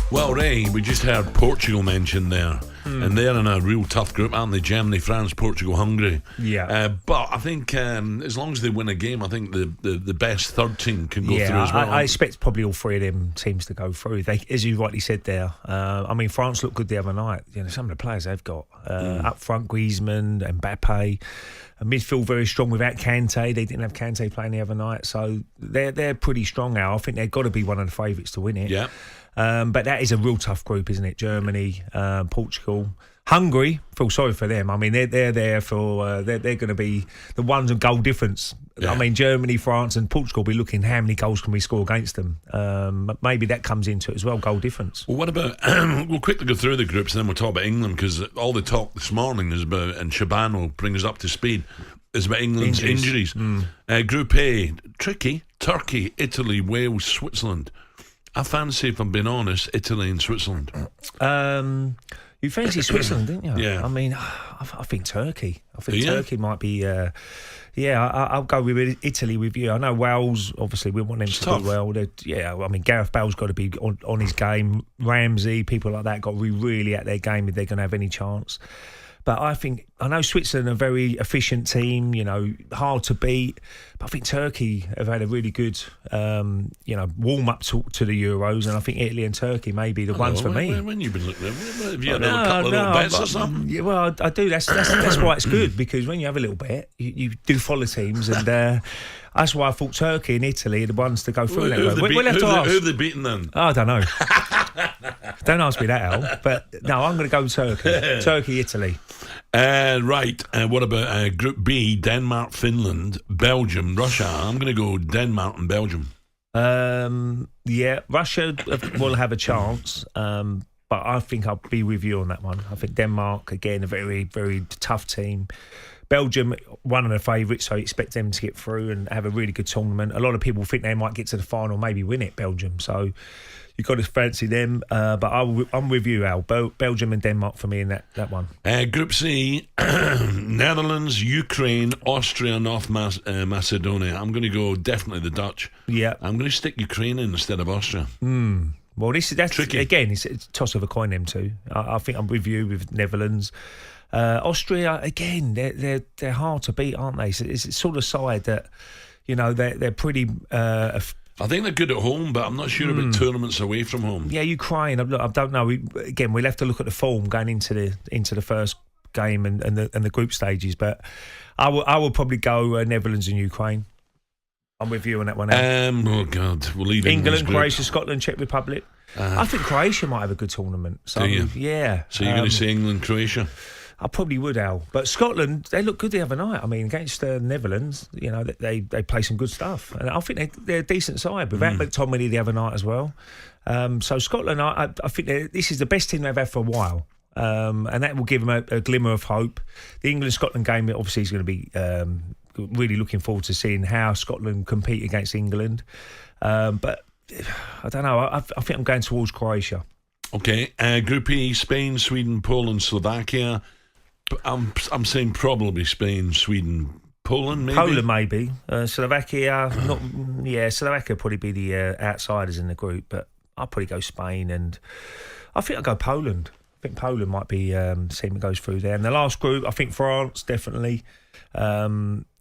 Well, Ray, we just heard Portugal mentioned there, and they're in a real tough group, aren't they? Germany, France, Portugal, Hungary. Yeah. But I think as long as they win a game, I think the best third team can go through as well. I expect probably all three of them teams to go through. They, as you rightly said there, I mean, France looked good the other night. You know, some of the players they've got up front, Griezmann, Mbappe. A midfield very strong without Kante. They didn't have Kante playing the other night, so they're pretty strong now. I think they've got to be one of the favourites to win it. Yeah. But that is a real tough group, isn't it? Germany, Portugal, Hungary. Feel sorry for them. I mean, they're there for they're going to be the ones on goal difference. Yeah. I mean, Germany, France, and Portugal will be looking how many goals can we score against them. Maybe that comes into it as well, goal difference. Well, what about we'll quickly go through the groups and then we'll talk about England, because all the talk this morning is about, and Shaban will bring us up to speed, is about England's injuries. Group A, tricky: Turkey, Italy, Wales, Switzerland. I fancy, if I'm being honest, Italy and Switzerland. You fancy Switzerland, didn't you? Yeah. I mean, I think Turkey. I think Turkey might be... I'll go with Italy with you. I know Wales, obviously, we want them to do well. I mean, Gareth Bale's got to be on his game. Ramsey, people like that, got to be really at their game if they're going to have any chance. But I know Switzerland are a very efficient team, you know, hard to beat. But I think Turkey have had a really good, warm up to the Euros, and I think Italy and Turkey may be the ones for me. When you've been looking at it, have you had a couple of little bets or something? Yeah, well, I do. That's why it's good, because when you have a little bet, you do follow teams, and that's why I thought Turkey and Italy are the ones to go through. Who have they beaten then? I don't know. Don't ask me that, Al. But no, I'm going to go Turkey. Turkey, Italy. Right. What about Group B? Denmark, Finland, Belgium, Russia. I'm going to go Denmark and Belgium. Russia will have a chance. But I think I'll be with you on that one. I think Denmark, again, a very, very tough team. Belgium, one of the favourites, so I expect them to get through and have a really good tournament. A lot of people think they might get to the final, maybe win it, Belgium. So you've got to fancy them. But I'm with you, Al. Belgium and Denmark for me in that one. Group C, Netherlands, Ukraine, Austria, North Macedonia. I'm going to go definitely the Dutch. Yeah. I'm going to stick Ukraine in instead of Austria. Well, that's tricky. Again, it's a toss of a coin, them two. I think I'm with you with Netherlands. Austria, again, they're hard to beat, aren't they? So it's a sort of side that, you know, they're pretty... I think they're good at home, but I'm not sure about tournaments away from home. Yeah, Ukraine, I don't know. We'll have to look at the form going into the first game and the group stages, but I will probably go Netherlands and Ukraine. I'm with you on that one. Oh God, we'll leave England, Croatia, Scotland, Czech Republic. I think Croatia might have a good tournament. So, do you? Yeah. So you're going to say England, Croatia? I probably would, Al. But Scotland, they looked good the other night. I mean, against the Netherlands, you know, they play some good stuff. And I think they're a decent side. Without McTominay the other night as well. So Scotland, I think this is the best team they've had for a while. And that will give them a glimmer of hope. The England-Scotland game, obviously, is going to be... really looking forward to seeing how Scotland compete against England. But I don't know. I think I'm going towards Croatia. Okay. Group E, Spain, Sweden, Poland, Slovakia. I'm saying probably Spain, Sweden, Poland, maybe? Poland, maybe. Slovakia, not. Yeah, Slovakia would probably be the outsiders in the group, but I'll probably go Spain, and I think I'll go Poland. I think Poland might be team that goes through there. And the last group, I think France, definitely.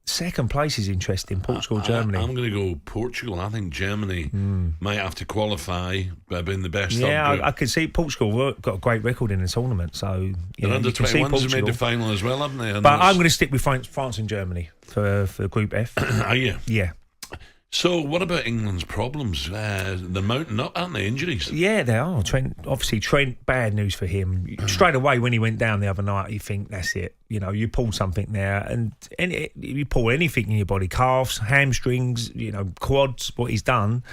Second place is interesting, Portugal, Germany. I'm going to go Portugal. I think Germany might have to qualify by being the best. Yeah, I could see Portugal got a great record in the tournament. So the under 21s made the final as well, haven't they? And but I'm going to stick with France and Germany for Group F. Are you? Yeah. So what about England's problems? They're mounting up, aren't they, injuries? Yeah, they are. Trent, bad news for him. Straight away when he went down the other night, you think, that's it. You know, you pulled something there, and you pull anything in your body, calves, hamstrings, you know, quads, what he's done,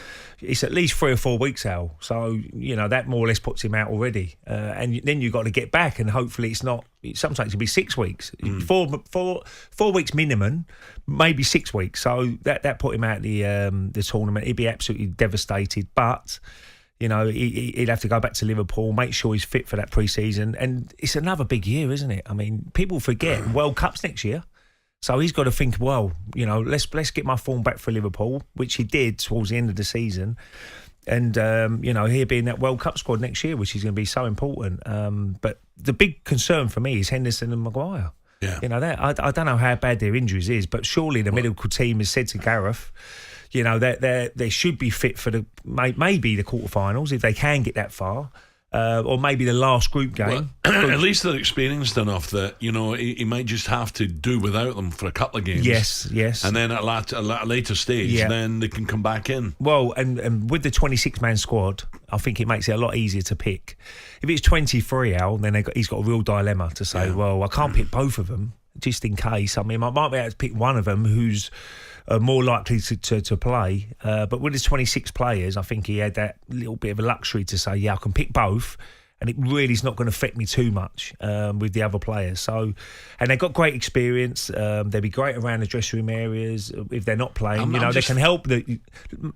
it's at least 3 or 4 weeks out. So, you know, that more or less puts him out already. And then you've got to get back, and hopefully it's not, sometimes it'll be 6 weeks. 4 weeks minimum, maybe 6 weeks. So that put him out the tournament. He'd be absolutely devastated. But, you know, he'd have to go back to Liverpool, make sure he's fit for that pre-season. And it's another big year, isn't it? I mean, people forget World Cup's next year. So he's got to think, well, you know, let's get my form back for Liverpool, which he did towards the end of the season. And, he'll be in that World Cup squad next year, which is going to be so important. But the big concern for me is Henderson and Maguire. Yeah. I don't know how bad their injuries is, but surely the medical team has said to Gareth, that they should be fit for maybe the quarterfinals if they can get that far. Or maybe the last group game. Well, at least they're experienced enough that he might just have to do without them for a couple of games. Yes. And then at a later stage, then they can come back in. Well, and with the 26-man squad, I think it makes it a lot easier to pick. If it's 23, Al, then he's got a real dilemma to say, well, I can't pick both of them just in case. I mean, I might be able to pick one of them who's more likely to play. But with his 26 players, I think he had that little bit of a luxury to say, I can pick both, and it really is not going to affect me too much with the other players. So, and they've got great experience. They'll be great around the dressing room areas if they're not playing. They can help.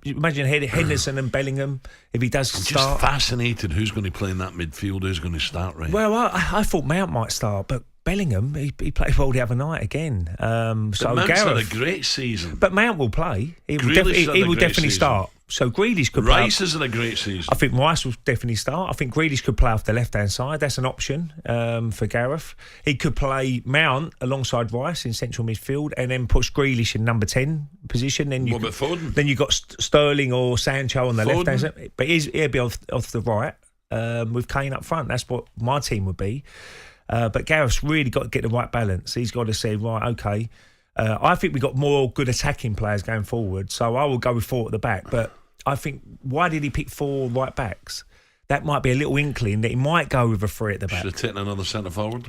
Imagine Henderson and Bellingham if he does start. I'm just fascinated who's going to play in that midfield, who's going to start, right? Well, I thought Mount might start, but Bellingham, he played well the other night again. Mount's had a great season. But Mount will play. He will definitely start. So Grealish could play. Rice has had a great season. I think Rice will definitely start. I think Grealish could play off the left-hand side. That's an option for Gareth. He could play Mount alongside Rice in central midfield and then push Grealish in number 10 position. Then what about Foden? Then you've got Sterling or Sancho on the left-hand side. But he'll be off the right with Kane up front. That's what my team would be. But Gareth's really got to get the right balance. He's got to say, right, okay, I think we've got more good attacking players going forward, so I will go with 4 at the back. But I think, why did he pick 4 right backs? That might be a little inkling that he might go with a 3 at the back. Should have taken another centre forward.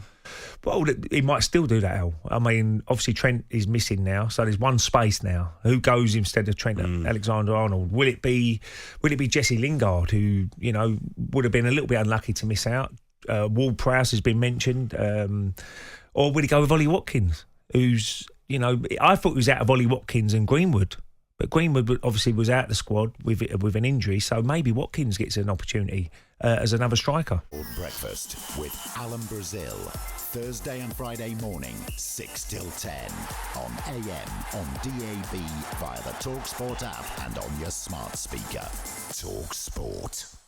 Well, he might still do that, Al. I mean, obviously Trent is missing now, so there's one space now. Who goes instead of Trent Alexander-Arnold? Will it be Jesse Lingard, who would have been a little bit unlucky to miss out? Ward-Prowse has been mentioned, or would he go with Ollie Watkins, who's I thought he was out of Ollie Watkins and Greenwood, but Greenwood obviously was out of the squad with an injury, so maybe Watkins gets an opportunity as another striker. Breakfast with Alan Brazil, Thursday and Friday morning, 6 till 10 on AM, on DAB, via the talkSPORT app and on your smart speaker. talkSPORT.